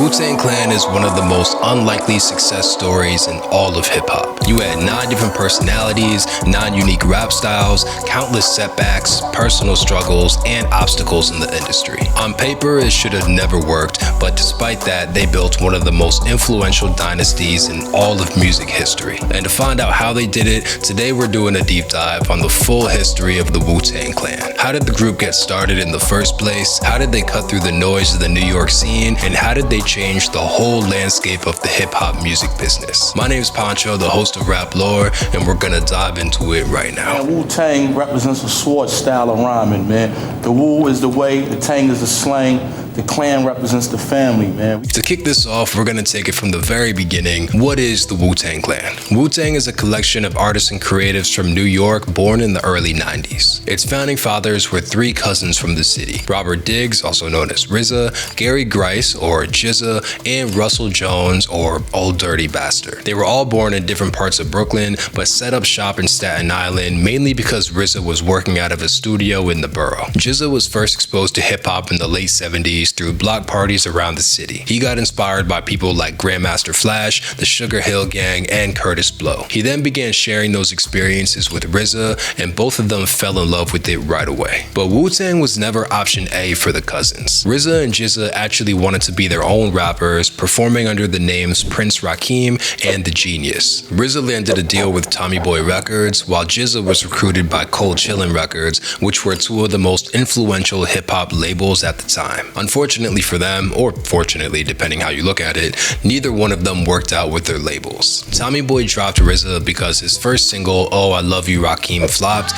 Wu-Tang Clan is one of the most unlikely success stories in all of hip-hop. You had 9 different personalities, 9 unique rap styles, countless setbacks, personal struggles, and obstacles in the industry. On paper, it should have never worked, but despite that, they built one of the most influential dynasties in all of music history. And to find out how they did it, today we're doing a deep dive on the full history of the Wu-Tang Clan. How did the group get started in the first place? How did they cut through the noise of the New York scene? And how did they change the whole landscape of the hip-hop music business? My name is Pancho, the host of Rap Lore, and we're gonna dive into it right now. Man, Wu-Tang represents a sword style of rhyming, man. The Wu is the way, the Tang is the slang, the Clan represents the family, man. To kick this off, we're gonna take it from the very beginning. What is the Wu-Tang Clan? Wu-Tang is a collection of artists and creatives from New York born in the early 90s. Its founding fathers were 3 cousins from the city: Robert Diggs, also known as RZA, Gary Grice, or GZA, and Russell Jones, or Old Dirty Bastard. They were all born in different parts of Brooklyn, but set up shop in Staten Island mainly because RZA was working out of a studio in the borough. GZA was first exposed to hip-hop in the late 70s through block parties around the city. He got inspired by people like Grandmaster Flash, the Sugar Hill Gang, and Curtis Blow. He then began sharing those experiences with RZA, and both of them fell in love with it right away. But Wu-Tang was never option A for the cousins. RZA and GZA actually wanted to be their own rappers, performing under the names Prince Rakeem and The Genius. RZA landed a deal with Tommy Boy Records, while GZA was recruited by Cold Chillin' Records, which were 2 of the most influential hip-hop labels at the time. Unfortunately for them, or fortunately depending how you look at it, neither one of them worked out with their labels. Tommy Boy dropped RZA because his first single, Oh I Love You Rakeem, flopped,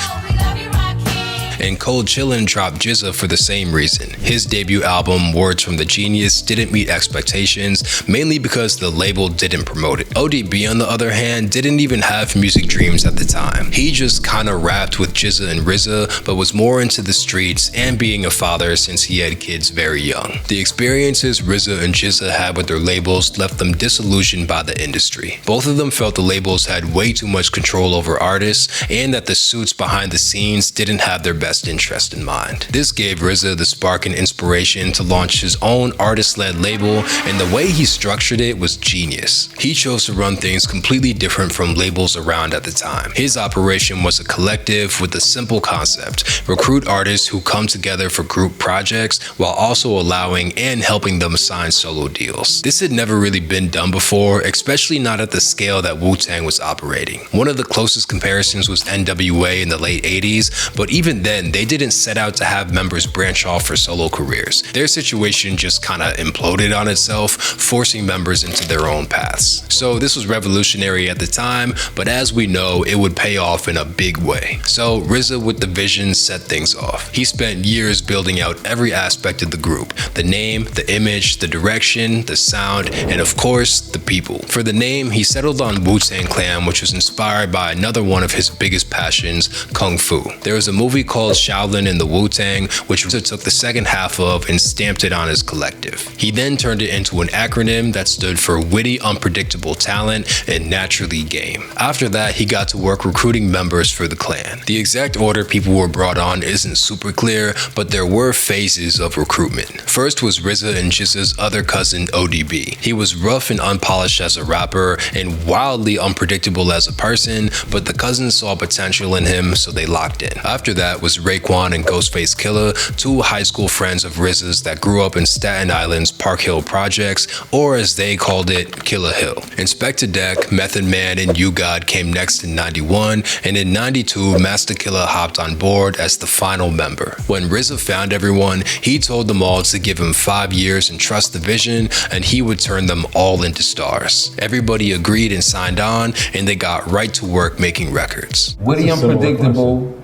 and Cold Chillin' dropped GZA for the same reason. His debut album, Words from the Genius, didn't meet expectations, mainly because the label didn't promote it. ODB, on the other hand, didn't even have music dreams at the time. He just kinda rapped with GZA and RZA, but was more into the streets and being a father since he had kids very young. The experiences RZA and GZA had with their labels left them disillusioned by the industry. Both of them felt the labels had way too much control over artists, and that the suits behind the scenes didn't have their best interest in mind. This gave RZA the spark and inspiration to launch his own artist-led label, and the way he structured it was genius. He chose to run things completely different from labels around at the time. His operation was a collective with a simple concept: recruit artists who come together for group projects while also allowing and helping them sign solo deals. This had never really been done before, especially not at the scale that Wu-Tang was operating. One of the closest comparisons was NWA in the late 80s, but even then, they didn't set out to have members branch off for solo careers. Their situation just kinda imploded on itself, forcing members into their own paths. So this was revolutionary at the time, but as we know, it would pay off in a big way. So RZA with the vision set things off. He spent years building out every aspect of the group: the name, the image, the direction, the sound, and of course, the people. For the name, he settled on Wu-Tang Clan, which was inspired by another one of his biggest passions, Kung Fu. There was a movie called Shaolin and the Wu-Tang, which RZA took the second half of and stamped it on his collective. He then turned it into an acronym that stood for Witty Unpredictable Talent and Naturally Game. After that, he got to work recruiting members for the clan. The exact order people were brought on isn't super clear, but there were phases of recruitment. First was RZA and GZA's other cousin, ODB. He was rough and unpolished as a rapper and wildly unpredictable as a person, but the cousins saw potential in him, so they locked in. After that was Raekwon and Ghostface Killah, 2 high school friends of RZA's that grew up in Staten Island's Park Hill projects, or as they called it, Killer Hill. Inspector Deck, Method Man, and U-God came next in 91, and in 92, Master Killer hopped on board as the final member. When RZA found everyone, he told them all to give him 5 years and trust the vision, and he would turn them all into stars. Everybody agreed and signed on, and they got right to work making records. Witty, unpredictable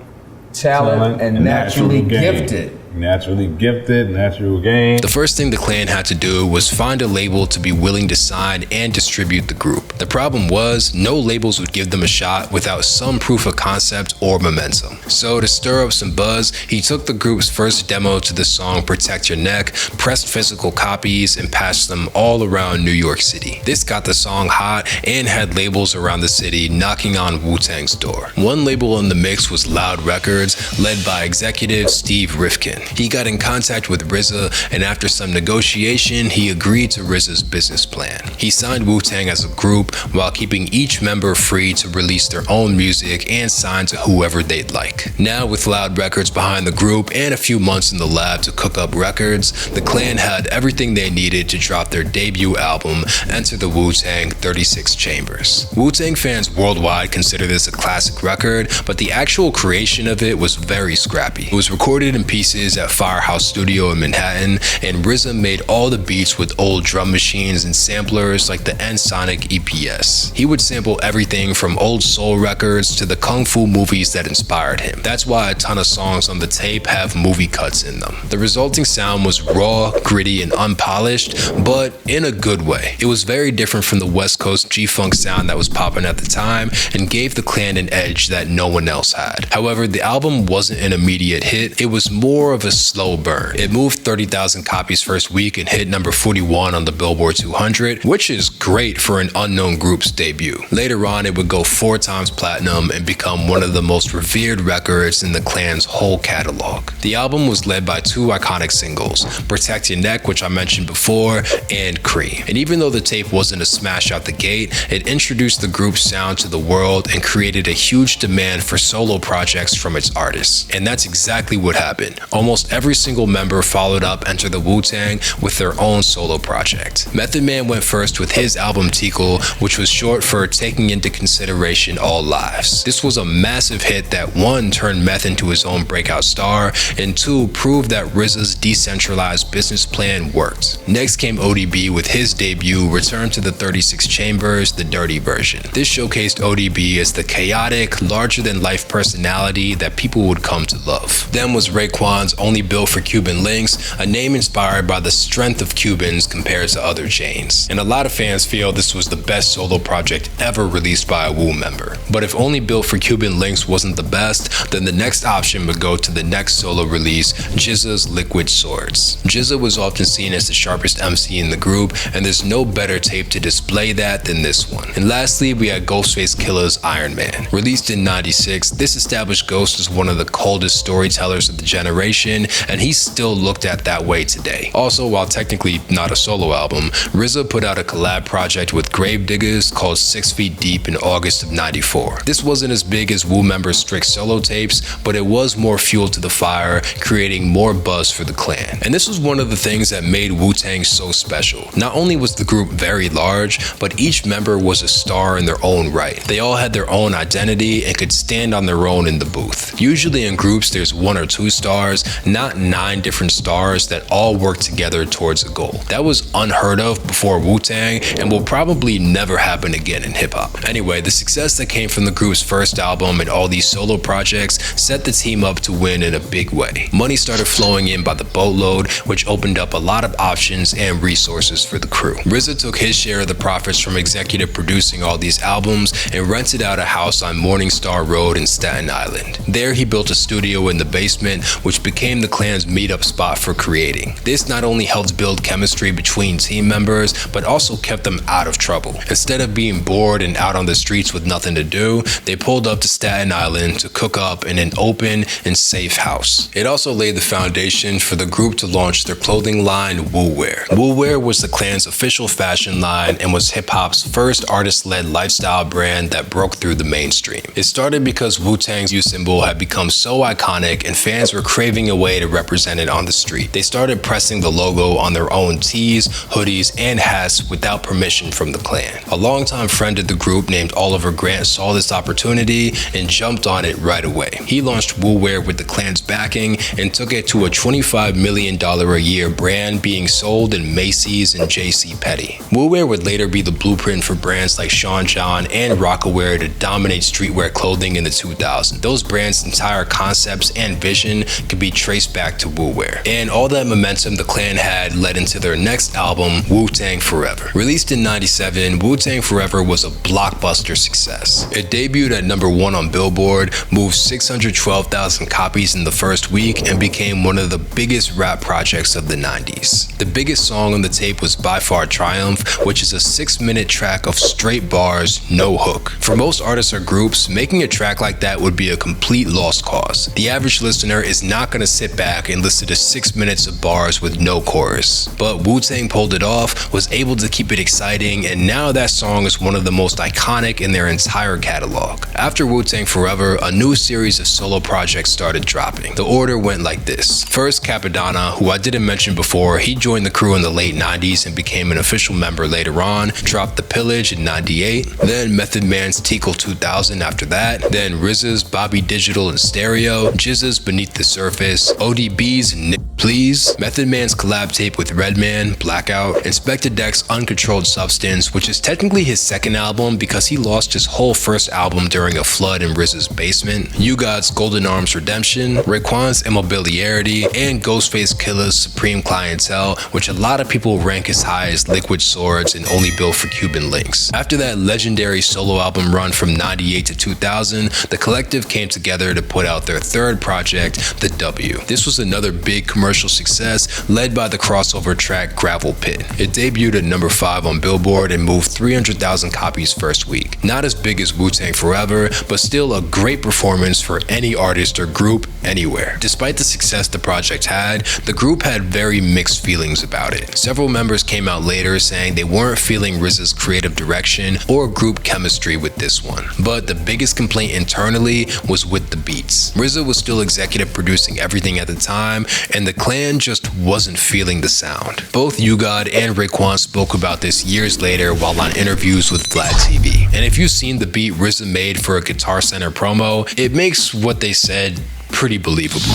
talent, and naturally gifted. Naturally gifted, natural game. The first thing the clan had to do was find a label to be willing to sign and distribute the group. The problem was, no labels would give them a shot without some proof of concept or momentum. So to stir up some buzz, he took the group's first demo to the song Protect Your Neck, pressed physical copies, and passed them all around New York City. This got the song hot and had labels around the city knocking on Wu-Tang's door. One label in the mix was Loud Records, led by executive Steve Rifkin. He got in contact with RZA, and after some negotiation, he agreed to RZA's business plan. He signed Wu-Tang as a group while keeping each member free to release their own music and sign to whoever they'd like. Now, with Loud Records behind the group and a few months in the lab to cook up records, the Clan had everything they needed to drop their debut album, Enter the Wu-Tang 36 Chambers. Wu-Tang fans worldwide consider this a classic record, but the actual creation of it was very scrappy. It was recorded in pieces at Firehouse Studio in Manhattan, and RZA made all the beats with old drum machines and samplers like the N-Sonic EPS. He would sample everything from old soul records to the kung fu movies that inspired him. That's why a ton of songs on the tape have movie cuts in them. The resulting sound was raw, gritty, and unpolished, but in a good way. It was very different from the West Coast G-Funk sound that was popping at the time and gave the Clan an edge that no one else had. However, the album wasn't an immediate hit, it was more of a slow burn. It moved 30,000 copies first week and hit number 41 on the Billboard 200, which is great for an unknown group's debut. Later on, it would go 4 times platinum and become one of the most revered records in the Clan's whole catalog. The album was led by 2 iconic singles, Protect Your Neck, which I mentioned before, and Cream. And even though the tape wasn't a smash out the gate, it introduced the group's sound to the world and created a huge demand for solo projects from its artists. And that's exactly what happened. Almost every single member followed up Enter the Wu-Tang with their own solo project. Method Man went first with his album Tickle, which was short for Taking Into Consideration All Lives. This was a massive hit that 1, turned Meth into his own breakout star, and 2, proved that RZA's decentralized business plan worked. Next came ODB with his debut, Return to the 36 Chambers, the dirty version. This showcased ODB as the chaotic, larger-than-life personality that people would come to love. Then was Raekwon's Only Built for Cuban Links, a name inspired by the strength of Cubans compared to other chains. And a lot of fans feel this was the best solo project ever released by a Wu member. But if Only Built for Cuban Links wasn't the best, then the next option would go to the next solo release, GZA's Liquid Swords. GZA was often seen as the sharpest MC in the group, and there's no better tape to display that than this one. And lastly, we had Ghostface Killah's Iron Man. Released in '96, this established Ghost as one of the coldest storytellers of the generation, and he's still looked at that way today. Also, while technically not a solo album, RZA put out a collab project with Gravediggers called 6 Feet Deep in August of '94. This wasn't as big as Wu members' strict solo tapes, but it was more fuel to the fire, creating more buzz for the Clan. And this was one of the things that made Wu-Tang so special. Not only was the group very large, but each member was a star in their own right. They all had their own identity and could stand on their own in the booth. Usually in groups there's 1 or 2 stars, not 9 different stars that all work together towards a goal. That was unheard of before Wu-Tang and will probably never happen again in hip-hop. Anyway, the success that came from the group's first album and all these solo projects set the team up to win in a big way. Money started flowing in by the boatload, which opened up a lot of options and resources for the crew. RZA took his share of the profits from executive producing all these albums and rented out a house on Morningstar Road in Staten Island. There he built a studio in the basement, which became the Clan's meetup spot for creating. This not only helped build chemistry between team members, but also kept them out of trouble. Instead of being bored and out on the streets with nothing to do, they pulled up to Staten Island to cook up in an open and safe house. It also laid the foundation for the group to launch their clothing line, Wu-Wear. Wu-Wear was the Clan's official fashion line and was hip-hop's first artist-led lifestyle brand that broke through the mainstream. It started because Wu-Tang's U symbol had become so iconic and fans were craving a way to represent it on the street. They started pressing the logo on their own tees, hoodies, and hats without permission from the Clan. A longtime friend of the group named Oliver Grant saw this opportunity and jumped on it right away. He launched Wu-Wear with the Clan's backing and took it to a $25 million a year brand being sold in Macy's and JCPenney. Wu-Wear would later be the blueprint for brands like Sean John and Rocawear to dominate streetwear clothing in the 2000s. Those brands' entire concepts and vision could be traced back to Wu-Wear. And all that momentum the Clan had led into their next album, Wu-Tang Forever. Released in '97, Wu-Tang Forever was a blockbuster success. It debuted at number 1 on Billboard, moved 612,000 copies in the first week, and became one of the biggest rap projects of the '90s. The biggest song on the tape was by far Triumph, which is a 6-minute track of straight bars, no hook. For most artists or groups, making a track like that would be a complete lost cause. The average listener is not going to to sit back and listen to 6 minutes of bars with no chorus. But Wu-Tang pulled it off, was able to keep it exciting, and now that song is one of the most iconic in their entire catalog. After Wu-Tang Forever, a new series of solo projects started dropping. The order went like this. First, Capadonna, who I didn't mention before, he joined the crew in the late 90s and became an official member later on, dropped The Pillage in 98, then Method Man's Tickle 2000 after that, then RZA's Bobby Digital and Stereo, GZA's Beneath the Surface, ODB's Nick Please, Method Man's collab tape with Redman, Blackout, Inspector Deck's Uncontrolled Substance, which is technically his second album because he lost his whole first album during a flood in RZA's basement, U-God's Golden Arms Redemption, Raekwon's Immobiliarity, and Ghostface Killah's Supreme Clientele, which a lot of people rank as high as Liquid Swords and Only Built for Cuban Links. After that legendary solo album run from 98 to 2000, the collective came together to put out their third project, The W. This was another big commercial success led by the crossover track Gravel Pit. It debuted at number 5 on Billboard and moved 300,000 copies first week. Not as big as Wu-Tang Forever, but still a great performance for any artist or group anywhere. Despite the success the project had, the group had very mixed feelings about it. Several members came out later saying they weren't feeling RZA's creative direction or group chemistry with this one. But the biggest complaint internally was with the beats. RZA was still executive producing everything at the time, and the clan just wasn't feeling the sound. Both U-God and Raekwon spoke about this years later while on interviews with Vlad TV. And if you've seen the beat RZA made for a Guitar Center promo, it makes what they said pretty believable.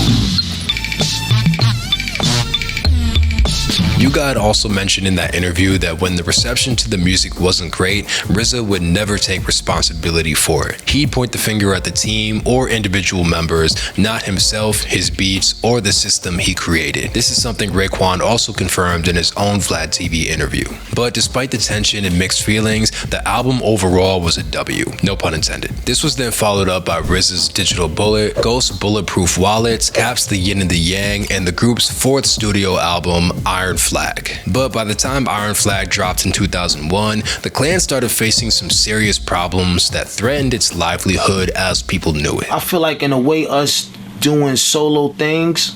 U-God also mentioned in that interview that when the reception to the music wasn't great, RZA would never take responsibility for it. He'd point the finger at the team or individual members, not himself, his beats, or the system he created. This is something Raekwon also confirmed in his own Vlad TV interview. But despite the tension and mixed feelings, the album overall was a W, no pun intended. This was then followed up by RZA's Digital Bullet, Ghost's Bulletproof Wallets, Cap's The Yin and the Yang, and the group's fourth studio album, Iron Flag. But by the time Iron Flag dropped in 2001, the clan started facing some serious problems that threatened its livelihood as people knew it. I feel like in a way us doing solo things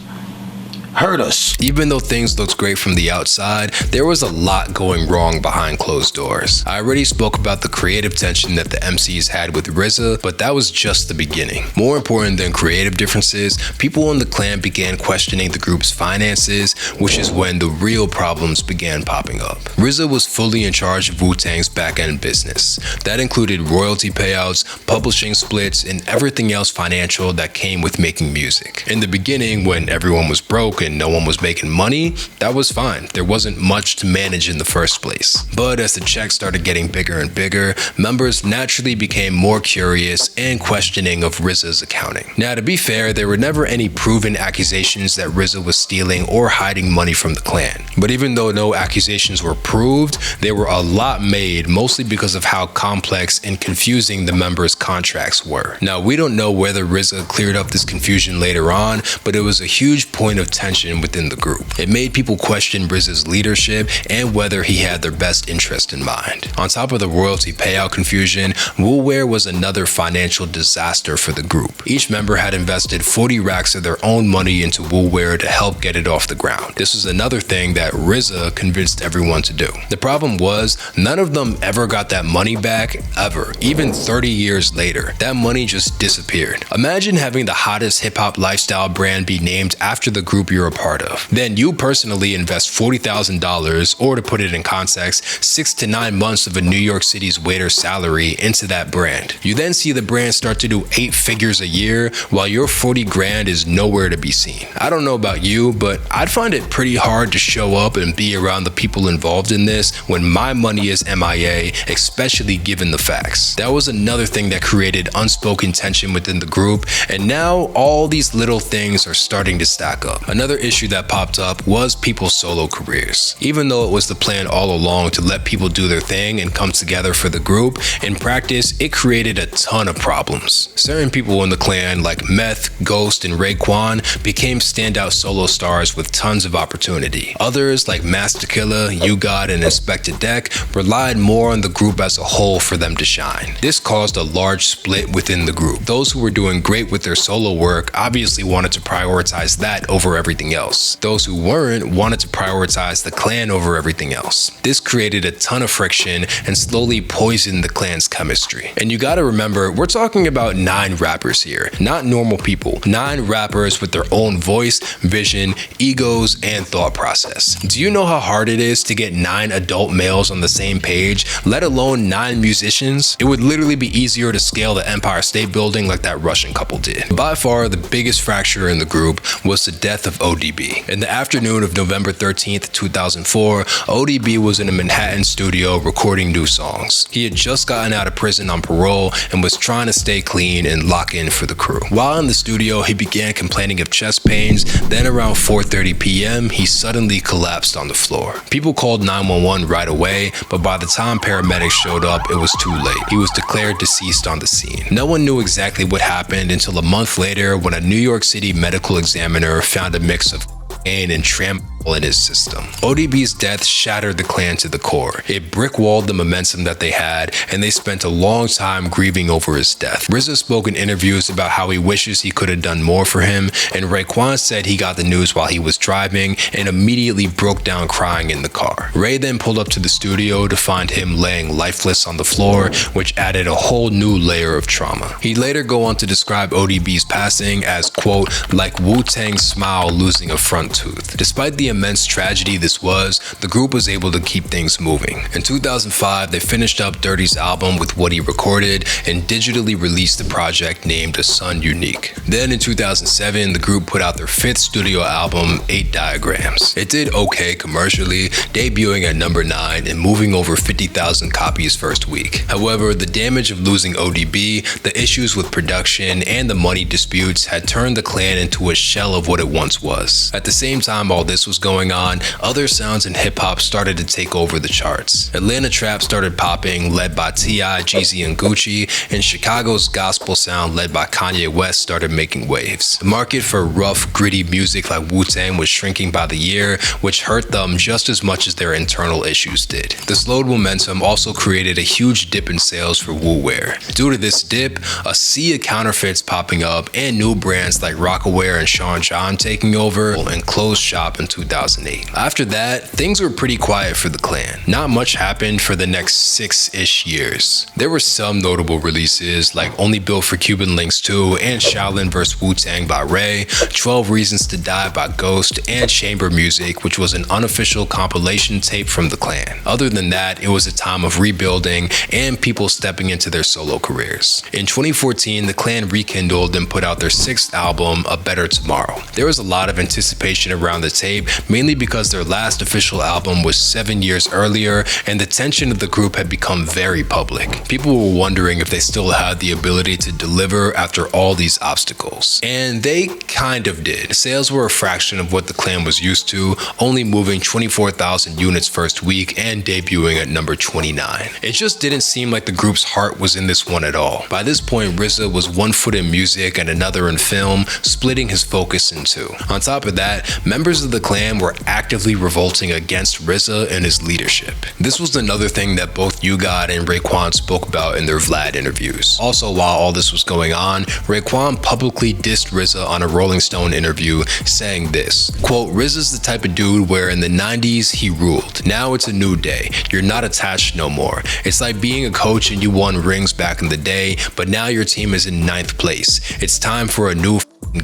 hurt us. Even though things looked great from the outside, there was a lot going wrong behind closed doors. I already spoke about the creative tension that the MCs had with RZA, but that was just the beginning. More important than creative differences, people in the clan began questioning the group's finances, which is when the real problems began popping up. RZA was fully in charge of Wu-Tang's back-end business. That included royalty payouts, publishing splits, and everything else financial that came with making music. In the beginning, when everyone was broke and no one was making money, that was fine. There wasn't much to manage in the first place. But as the checks started getting bigger and bigger, members naturally became more curious and questioning of RZA's accounting. Now, to be fair, there were never any proven accusations that RZA was stealing or hiding money from the clan. But even though no accusations were proved, there were a lot made, mostly because of how complex and confusing the members' contracts were. Now, we don't know whether RZA cleared up this confusion later on, but it was a huge point of tension within the group. It made people question RZA's leadership and whether he had their best interest in mind. On top of the royalty payout confusion, Wu-Wear was another financial disaster for the group. Each member had invested 40 racks of their own money into Wu-Wear to help get it off the ground. This was another thing that RZA convinced everyone to do. The problem was, none of them ever got that money back, ever. Even 30 years later, that money just disappeared. Imagine having the hottest hip-hop lifestyle brand be named after the group you're a part of. Then you personally invest $40,000, or to put it in context, 6 to 9 months of a New York City's waiter's salary into that brand. You then see the brand start to do 8 figures a year while your 40 grand is nowhere to be seen. I don't know about you, but I'd find it pretty hard to show up and be around the people involved in this when my money is MIA, especially given the facts. That was another thing that created unspoken tension within the group, and now all these little things are starting to stack up. Another Another issue that popped up was people's solo careers. Even though it was the plan all along to let people do their thing and come together for the group, in practice, it created a ton of problems. Certain people in the clan, like Meth, Ghost, and Raekwon, became standout solo stars with tons of opportunity. Others, like Master Killer, U-God, and Inspector Deck, relied more on the group as a whole for them to shine. This caused a large split within the group. Those who were doing great with their solo work obviously wanted to prioritize that over everything else. Those who weren't wanted to prioritize the clan over everything else. This created a ton of friction and slowly poisoned the clan's chemistry. And you gotta remember, we're talking about 9 rappers here, not normal people. 9 rappers with their own voice, vision, egos, and thought process. Do you know how hard it is to get 9 adult males on the same page, let alone 9 musicians? It would literally be easier to scale the Empire State Building like that Russian couple did. By far, the biggest fracture in the group was the death of ODB. In the afternoon of November 13th, 2004, ODB was in a Manhattan studio recording new songs. He had just gotten out of prison on parole and was trying to stay clean and lock in for the crew. While in the studio, he began complaining of chest pains. Then around 4:30 p.m., he suddenly collapsed on the floor. People called 911 right away, but by the time paramedics showed up, it was too late. He was declared deceased on the scene. No one knew exactly what happened until a month later when a New York City medical examiner found a mix of cocaine and tramadol in his system. ODB's death shattered the clan to the core. It brick-walled the momentum that they had, and they spent a long time grieving over his death. RZA spoke in interviews about how he wishes he could have done more for him, and Raekwon said he got the news while he was driving and immediately broke down crying in the car. Ray then pulled up to the studio to find him laying lifeless on the floor, which added a whole new layer of trauma. He'd later go on to describe ODB's passing as, quote, like Wu-Tang's smile losing a front tooth. Despite the immense tragedy this was, the group was able to keep things moving. In 2005, they finished up Dirty's album with what he recorded and digitally released the project named A Sun Unique. Then in 2007, the group put out their 5th studio album, 8 Diagrams. It did okay commercially, debuting at number 9 and moving over 50,000 copies first week. However, the damage of losing ODB, the issues with production, and the money disputes had turned the clan into a shell of what it once was. At the same time all this was going on, other sounds in hip-hop started to take over the charts. Atlanta trap started popping, led by T.I., Jeezy, and Gucci, and Chicago's gospel sound, led by Kanye West, started making waves. The market for rough, gritty music like Wu-Tang was shrinking by the year, which hurt them just as much as their internal issues did. The slowed momentum also created a huge dip in sales for Wu wear. Due to this dip, a sea of counterfeits popping up and new brands like Rocawear and Sean John taking over and closed shop in 2008. After that, things were pretty quiet for the clan. Not much happened for the next 6-ish years. There were some notable releases like Only Built for Cuban Links 2 and Shaolin vs. Wu-Tang by Ray, 12 Reasons to Die by Ghost, and Chamber Music, which was an unofficial compilation tape from the clan. Other than that, it was a time of rebuilding and people stepping into their solo careers. In 2014, the clan rekindled and put out their 6th album, A Better Tomorrow. There was a lot of anticipation around the tape, mainly because their last official album was 7 years earlier and the tension of the group had become very public. People were wondering if they still had the ability to deliver after all these obstacles. And they kind of did. Sales were a fraction of what the clan was used to, only moving 24,000 units first week and debuting at number 29. It just didn't seem like the group's heart was in this one at all. By this point, RZA was one foot in music and another in film, splitting his focus in two. On top of that, members of the clan were actively revolting against RZA and his leadership. This was another thing that both U-God and Raekwon spoke about in their Vlad interviews. Also, while all this was going on, Raekwon publicly dissed RZA on a Rolling Stone interview, saying this, quote, RZA's the type of dude where in the 90s he ruled. Now it's a new day. You're not attached no more. It's like being a coach and you won rings back in the day, but now your team is in 9th place. It's time for a new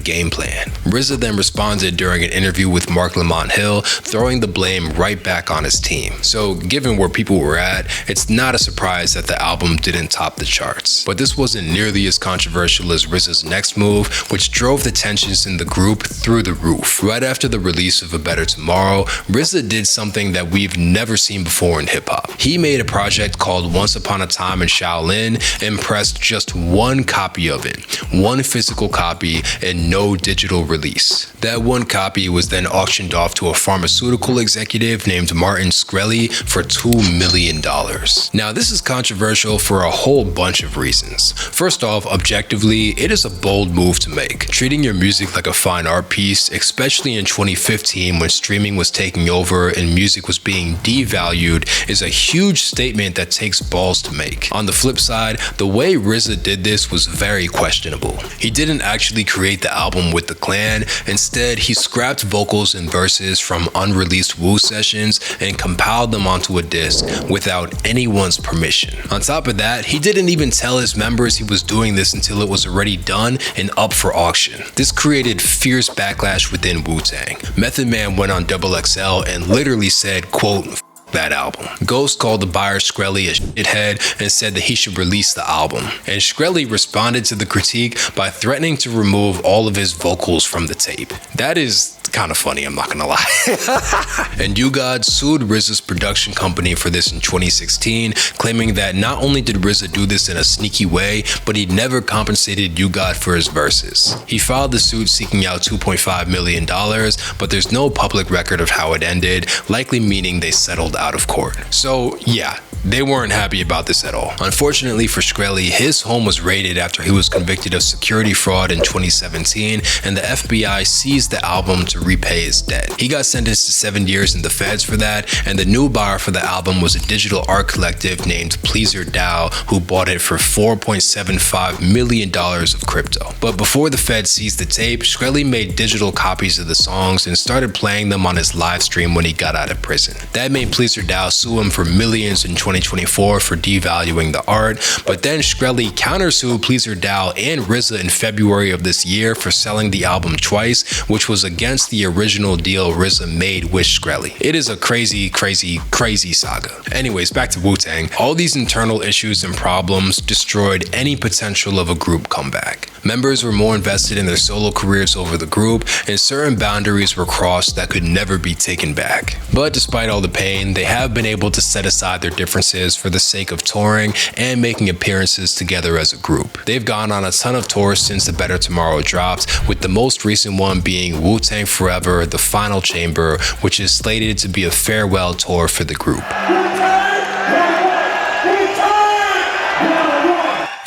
game plan. RZA then responded during an interview with Mark Lamont Hill, throwing the blame right back on his team. So given where people were at, it's not a surprise that the album didn't top the charts. But this wasn't nearly as controversial as RZA's next move, which drove the tensions in the group through the roof. Right after the release of A Better Tomorrow, RZA did something that we've never seen before in hip-hop. He made a project called Once Upon a Time in Shaolin and pressed just one copy of it, one physical copy, and and no digital release. That one copy was then auctioned off to a pharmaceutical executive named Martin Shkreli for $2 million. Now, this is controversial for a whole bunch of reasons. First off, objectively, it is a bold move to make. Treating your music like a fine art piece, especially in 2015 when streaming was taking over and music was being devalued, is a huge statement that takes balls to make. On the flip side, the way RZA did this was very questionable. He didn't actually create the album with the Clan. Instead, he scrapped vocals and verses from unreleased Wu sessions and compiled them onto a disc without anyone's permission. On top of that, he didn't even tell his members he was doing this until it was already done and up for auction. This created fierce backlash within Wu-Tang. Method Man went on XXL and literally said, quote, that album. Ghost called the buyer Shkreli a shithead and said that he should release the album. And Shkreli responded to the critique by threatening to remove all of his vocals from the tape. That is kind of funny, I'm not gonna lie. And U-God sued RZA's production company for this in 2016, claiming that not only did RZA do this in a sneaky way, but he never compensated U-God for his verses. He filed the suit seeking out $2.5 million, but there's no public record of how it ended, likely meaning they settled out of court. So yeah, they weren't happy about this at all. Unfortunately for Shkreli, his home was raided after he was convicted of security fraud in 2017, and the FBI seized the album to repay his debt. He got sentenced to 7 years in the feds for that, and the new buyer for the album was a digital art collective named Pleaser DAO, who bought it for $4.75 million of crypto. But before the feds seized the tape, Shkreli made digital copies of the songs and started playing them on his live stream when he got out of prison. That made Pleaser DAO sue him for millions in 2024 for devaluing the art, but then Shkreli countersued Pleaser DAO and RZA in February of this year for selling the album twice, which was against the original deal RZA made with Shkreli. It is a crazy saga. Anyways, back to Wu-Tang. All these internal issues and problems destroyed any potential of a group comeback. Members were more invested in their solo careers over the group, and certain boundaries were crossed that could never be taken back. But despite all the pain, they have been able to set aside their differences for the sake of touring and making appearances together as a group. They've gone on a ton of tours since The Better Tomorrow dropped, with the most recent one being Wu-Tang Forever, The Final Chamber, which is slated to be a farewell tour for the group.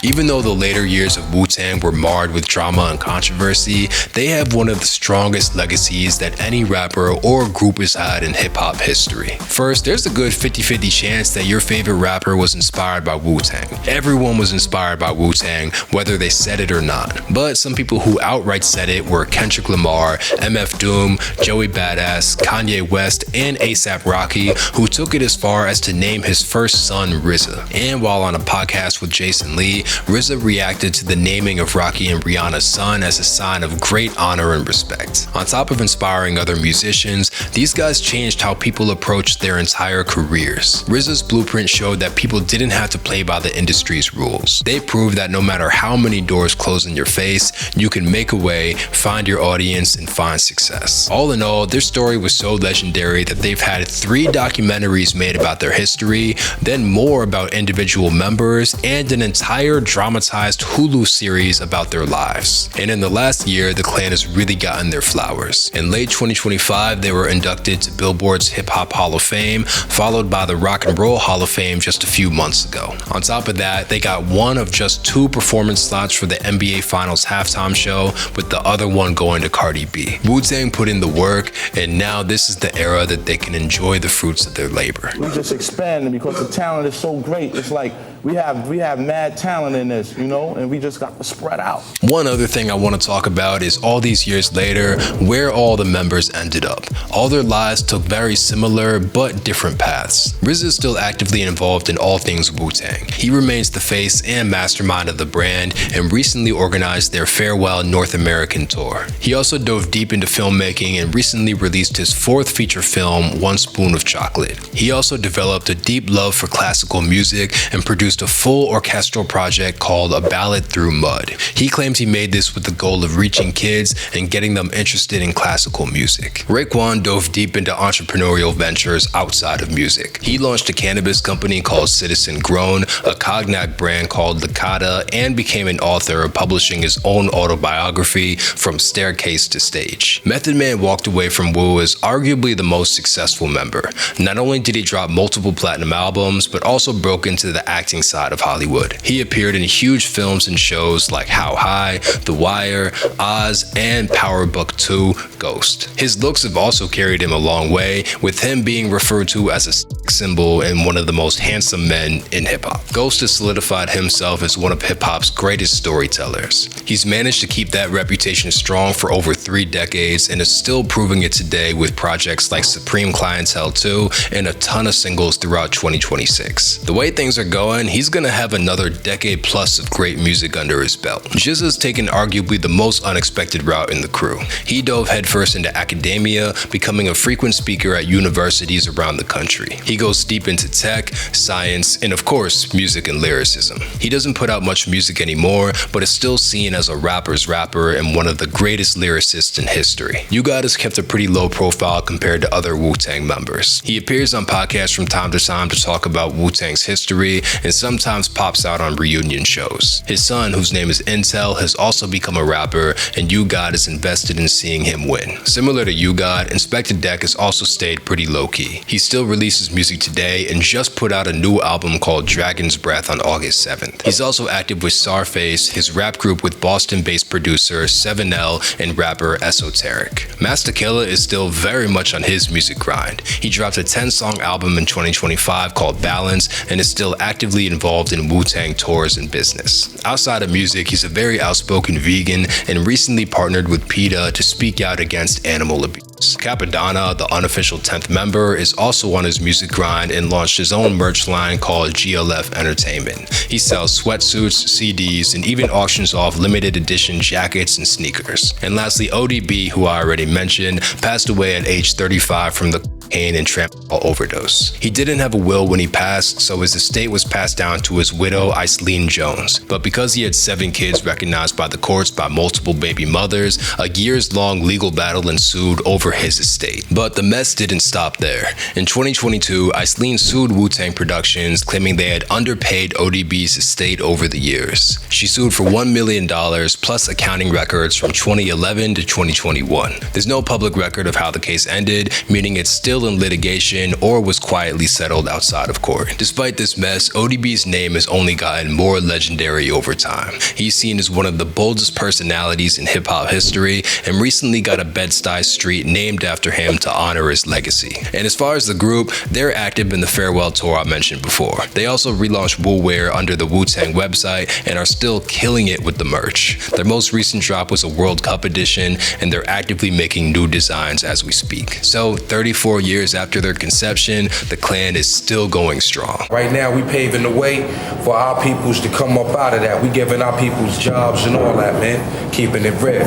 Even though the later years of Wu-Tang were marred with drama and controversy, they have one of the strongest legacies that any rapper or group has had in hip-hop history. First, there's a good 50-50 chance that your favorite rapper was inspired by Wu-Tang. Everyone was inspired by Wu-Tang, whether they said it or not. But some people who outright said it were Kendrick Lamar, MF Doom, Joey Badass, Kanye West, and A$AP Rocky, who took it as far as to name his first son RZA. And while on a podcast with Jason Lee, RZA reacted to the naming of Rocky and Rihanna's son as a sign of great honor and respect. On top of inspiring other musicians, these guys changed how people approached their entire careers. RZA's blueprint showed that people didn't have to play by the industry's rules. They proved that no matter how many doors close in your face, you can make a way, find your audience, and find success. All in all, their story was so legendary that they've had 3 documentaries made about their history, then more about individual members, and an entire dramatized Hulu series about their lives. And in the last year, the Clan has really gotten their flowers. In late 2025, they were inducted to Billboard's Hip Hop Hall of Fame, followed by the Rock and Roll Hall of Fame just a few months ago. On top of that, they got one of just 2 performance slots for the NBA Finals halftime show, with the other one going to Cardi B. Wu-Tang put in the work, and now this is the era that they can enjoy the fruits of their labor. We just expanding because the talent is so great. It's like we have mad talent in this, you know, and we just got to spread out. One other thing I want to talk about is all these years later, where all the members ended up. All their lives took very similar but different paths. RZA is still actively involved in all things Wu-Tang. He remains the face and mastermind of the brand and recently organized their farewell North American tour. He also dove deep into filmmaking and recently released his 4th feature film, One Spoon of Chocolate. He also developed a deep love for classical music and produced a full orchestral project project called A Ballad Through Mud. He claims he made this with the goal of reaching kids and getting them interested in classical music. Raekwon dove deep into entrepreneurial ventures outside of music. He launched a cannabis company called Citizen Grown, a cognac brand called Licata, and became an author, publishing his own autobiography, From Staircase to Stage. Method Man walked away from Wu as arguably the most successful member. Not only did he drop multiple platinum albums, but also broke into the acting side of Hollywood. He appeared in huge films and shows like How High, The Wire, Oz, and Power Book 2, Ghost. His looks have also carried him a long way, with him being referred to as a sex symbol and one of the most handsome men in hip-hop. Ghost has solidified himself as one of hip-hop's greatest storytellers. He's managed to keep that reputation strong for over 3 decades and is still proving it today with projects like Supreme Clientele 2 and a ton of singles throughout 2026. The way things are going, he's gonna have another decade plus of great music under his belt. GZA's taken arguably the most unexpected route in the crew. He dove headfirst into academia, becoming a frequent speaker at universities around the country. He goes deep into tech, science, and of course, music and lyricism. He doesn't put out much music anymore, but is still seen as a rapper's rapper and one of the greatest lyricists in history. U-God has kept a pretty low profile compared to other Wu-Tang members. He appears on podcasts from time to time to talk about Wu-Tang's history and sometimes pops out on reunion shows. His son, whose name is Intel, has also become a rapper, and U-God is invested in seeing him win. Similar to U-God, Inspector Deck has also stayed pretty low-key. He still releases music today and just put out a new album called Dragon's Breath on August 7th. He's also active with Starface, his rap group with Boston-based producer 7L and rapper Esoteric. Master Killa is still very much on his music grind. He dropped a 10-song album in 2025 called Balance and is still actively involved in Wu-Tang tours and business. Outside of music, he's a very outspoken vegan and recently partnered with PETA to speak out against animal abuse. Capadonna, the unofficial 10th member, is also on his music grind and launched his own merch line called GLF Entertainment. He sells sweatsuits, CDs, and even auctions off limited edition jackets and sneakers. And lastly, ODB, who I already mentioned, passed away at age 35 from the cocaine and tramadol overdose. He didn't have a will when he passed, so his estate was passed down to his widow, Iceline Jones. But because he had 7 kids recognized by the courts by multiple baby mothers, a years-long legal battle ensued over his estate. But the mess didn't stop there. In 2022, Iceline sued Wu-Tang Productions, claiming they had underpaid ODB's estate over the years. She sued for $1 million plus accounting records from 2011 to 2021. There's no public record of how the case ended, meaning it's still in litigation or was quietly settled outside of court. Despite this mess, ODB's name has only gotten more legendary over time. He's seen as one of the boldest personalities in hip-hop history and recently got a Bed-Stuy street named after him to honor his legacy. And as far as the group, they're active in the farewell tour I mentioned before. They also relaunched Wu-Wear under the Wu-Tang website and are still killing it with the merch. Their most recent drop was a World Cup edition, and they're actively making new designs as we speak. So 34 years after their conception, the clan is still going strong. Right now, we paving the way for our peoples to come up out of that. We giving our peoples jobs and all that, man. Keeping it real.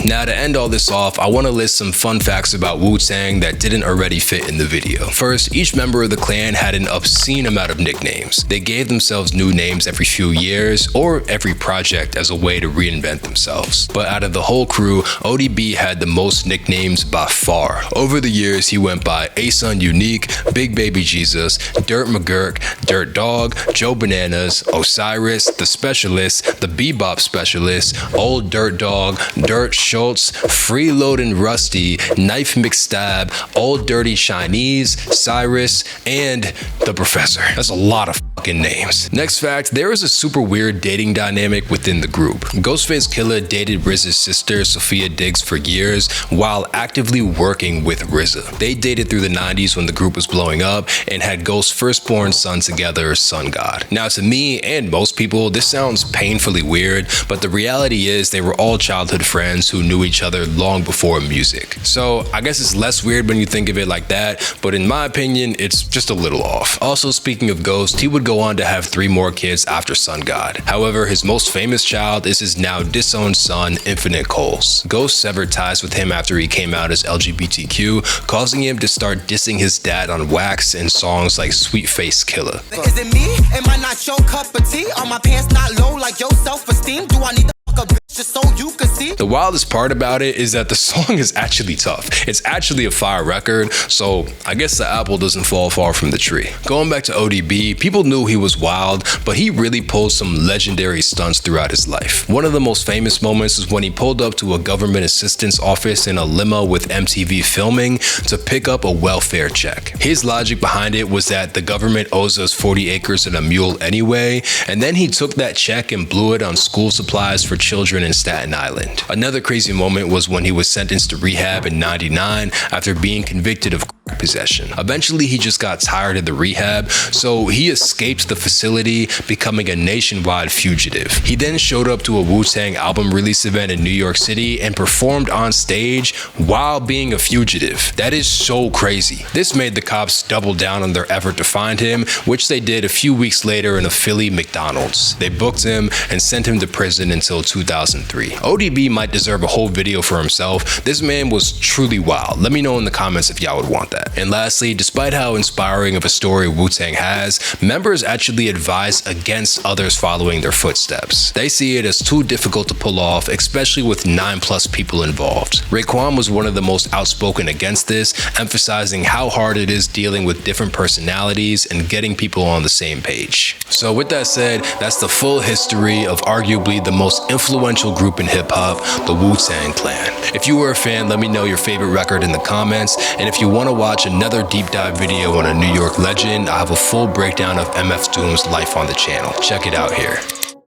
Now, to end all this off, I want to list some fun facts about Wu-Tang that didn't already fit in the video. First, each member of the clan had an obscene amount of nicknames. They gave themselves new names every few years or every project as a way to reinvent themselves. But out of the whole crew, ODB had the most nicknames by far. Over the years, he went by A-Sun Unique, Big Baby Jesus, Dirt McGurk, Dirt Dog, Joe Bananas, Osiris, The Specialist, The Bebop Specialist, Old Dirt Dog, Dirt Schultz, Freeloadin' Rusty, Knife McStab, Old Dirty Chinese, Cyrus, and The Professor. That's a lot of fucking names. Next fact, there is a super weird dating dynamic within the group. Ghostface Killah dated RZA's sister, Sophia Diggs, for years while actively working with RZA. They dated through the 90s when the group was blowing up and had Ghost's firstborn son together, Sun God. Now, to me and most people, this sounds painfully weird, but the reality is they were all childhood friends who knew each other long before music. So I guess it's less weird when you think of it like that, but in my opinion, it's just a little off. Also, speaking of Ghost, he would go on to have 3 more kids after Sun God. However, his most famous child is his now disowned son, Infinite Coles. Ghost severed ties with him after he came out as LGBTQ, causing him to start dissing his dad on wax and songs like Sweet Face Killer. Is it me? Am I not not your cup of tea? Are my pants not low like your self-esteem? Do I need to fuck a bitch just so you can see? The wildest part about it is that the song is actually tough. It's actually a fire record, so I guess the apple doesn't fall far from the tree. Going back to ODB, people knew he was wild, but he really pulled some legendary stunts throughout his life. One of the most famous moments is when he pulled up to a government assistance office in a limo with MTV filming to pick up a welfare check. His logic behind it was that the government owes us 40 acres and a mule anyway, and then he took that check and blew it on school supplies for children in Staten Island. Another crazy moment was when he was sentenced to rehab in '99 after being convicted of possession. Eventually, he just got tired of the rehab, so he escaped the facility, becoming a nationwide fugitive. He then showed up to a Wu-Tang album release event in New York City and performed on stage while being a fugitive. That is so crazy. This made the cops double down on their effort to find him, which they did a few weeks later in a Philly McDonald's. They booked him and sent him to prison until 2003. ODB might deserve a whole video for himself. This man was truly wild. Let me know in the comments if y'all would want that. And lastly, despite how inspiring of a story Wu-Tang has, members actually advise against others following their footsteps. They see it as too difficult to pull off, especially with 9+ people involved. Raekwon was one of the most outspoken against this, emphasizing how hard it is dealing with different personalities and getting people on the same page. So with that said, that's the full history of arguably the most influential group in hip-hop, the Wu-Tang Clan. If you were a fan, let me know your favorite record in the comments, and if you want to watch another deep dive video on a New York legend, I have a full breakdown of MF Doom's life on the channel. Check it out here.